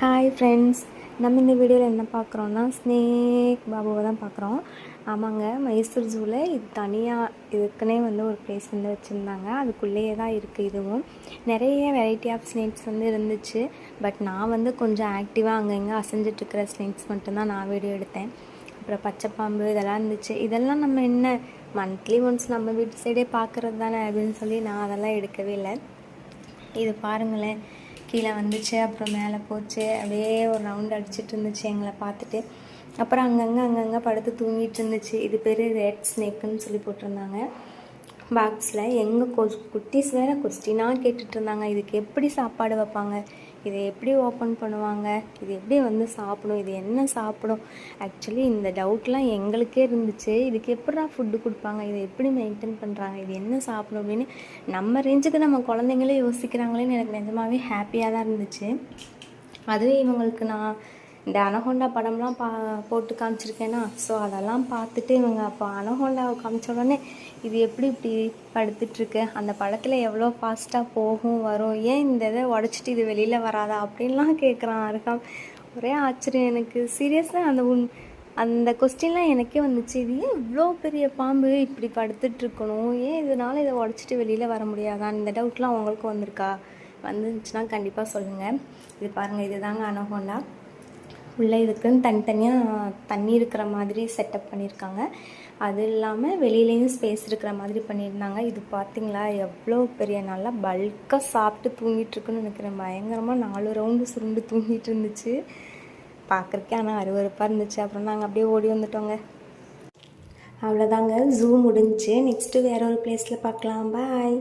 Hi friends, நம்ம இந்த வீடியோவில் என்ன பார்க்குறோன்னா ஸ்னேக் பாபுவை தான் பார்க்குறோம். ஆமாங்க, மைசூர் ஜூவில் இது தனியாக இதுக்குன்னே ஒரு ப்ளேஸ் வச்சுருந்தாங்க. அதுக்குள்ளேயே தான் இருக்குது. இதுவும் நிறைய வெரைட்டி ஆஃப் ஸ்னேக்ஸ் இருந்துச்சு. பட் நான் கொஞ்சம் ஆக்டிவாக அங்கங்கே அசைஞ்சிட்ருக்கிற ஸ்னேக்ஸ் மட்டும்தான் நான் வீடியோ எடுத்தேன். அப்புறம் பச்சைப்பாம்பு இதெல்லாம் இருந்துச்சு. இதெல்லாம் நம்ம என்ன மந்த்லி ஒன்ஸ் நம்ம வீட்டு சைடே பார்க்குறது தானே அப்படின்னு சொல்லி நான் அதெல்லாம் எடுக்கவே இல்லை. இது பாருங்களேன், கீழே வந்துச்சு, அப்புறம் மேலே போச்சு, அப்படியே ஒரு ரவுண்ட் அடிச்சுட்டு இருந்துச்சு எங்களை பார்த்துட்டு. அப்புறம் அங்கங்கே படுத்து தூங்கிட்டு இருந்துச்சு. இது பேர் ரெட் ஸ்னேக்குன்னு சொல்லி போட்டிருந்தாங்க பாக்ஸில். எங்கள் குட்டீஸ் வேறு கொஸ்டினாக கேட்டுட்டு இருந்தாங்க, இதுக்கு எப்படி சாப்பாடு வைப்பாங்க, இதை எப்படி ஓப்பன் பண்ணுவாங்க, இது எப்படி சாப்பிடும், இது என்ன சாப்பிடும். ஆக்சுவலி இந்த டவுட்லாம் எங்களுக்கே இருந்துச்சு. இதுக்கு எப்படா ஃபுட்டு கொடுப்பாங்க, இதை எப்படி மெயின்டைன் பண்ணுறாங்க, இது என்ன சாப்பிடும் அப்படின்னு நம்ம ரேஞ்சுக்கு நம்ம குழந்தைங்களே யோசிக்கிறாங்களேன்னு எனக்கு நிஜமாகவே ஹாப்பியாக தான் இருந்துச்சு. அதுவே இவங்களுக்கு நான் இந்த அனகொண்டா படம்லாம் போட்டு காமிச்சிருக்கேன்னா, ஸோ அதெல்லாம் பார்த்துட்டு இவங்க அப்போ அனகொண்டாவை காமிச்ச உடனே இது எப்படி இப்படி படுத்துட்ருக்கு, அந்த படத்தில் எவ்வளோ ஃபாஸ்ட்டாக போகும் வரும், ஏன் இந்த இதை உடச்சிட்டு இது வெளியில் வராதா அப்படின்லாம் கேட்குறான் அருகாம். ஒரே ஆச்சரியம் எனக்கு. சீரியஸாக அந்த கொஸ்டின்லாம் எனக்கே வந்துச்சு. இது ஏன் இவ்வளோ பெரிய பாம்பு இப்படி படுத்துட்ருக்கணும், ஏன் இதனால் இதை உடச்சிட்டு வெளியில் வர முடியாதான், இந்த டவுட்லாம் உங்களுக்கு வந்துச்சுன்னா கண்டிப்பாக சொல்லுங்கள். இது பாருங்கள், இது தாங்க அனகொண்டா. உள்ளே இதுக்குன்னு தனித்தனியாக தண்ணி இருக்கிற மாதிரி செட்டப் பண்ணியிருக்காங்க. அது இல்லாமல் வெளியிலேயும் ஸ்பேஸ் இருக்கிற மாதிரி பண்ணியிருந்தாங்க. இது பார்த்திங்களா எவ்வளோ பெரிய, நல்லா பல்காக சாப்பிட்டு தூங்கிட்டுருக்குன்னு நினைக்கிறேன். பயங்கரமாக 4 ரவுண்டு சுருண்டு தூங்கிட்டு இருந்துச்சு. பார்க்குறக்கே ஆனால் அருவருப்பாக இருந்துச்சு. அப்புறம் நாங்கள் அப்படியே ஓடி வந்துட்டோங்க. அவ்வளோதாங்க, ஜூ முடிஞ்சிச்சு. நெக்ஸ்ட்டு வேற ஒரு பிளேஸில் பார்க்கலாம். பாய்.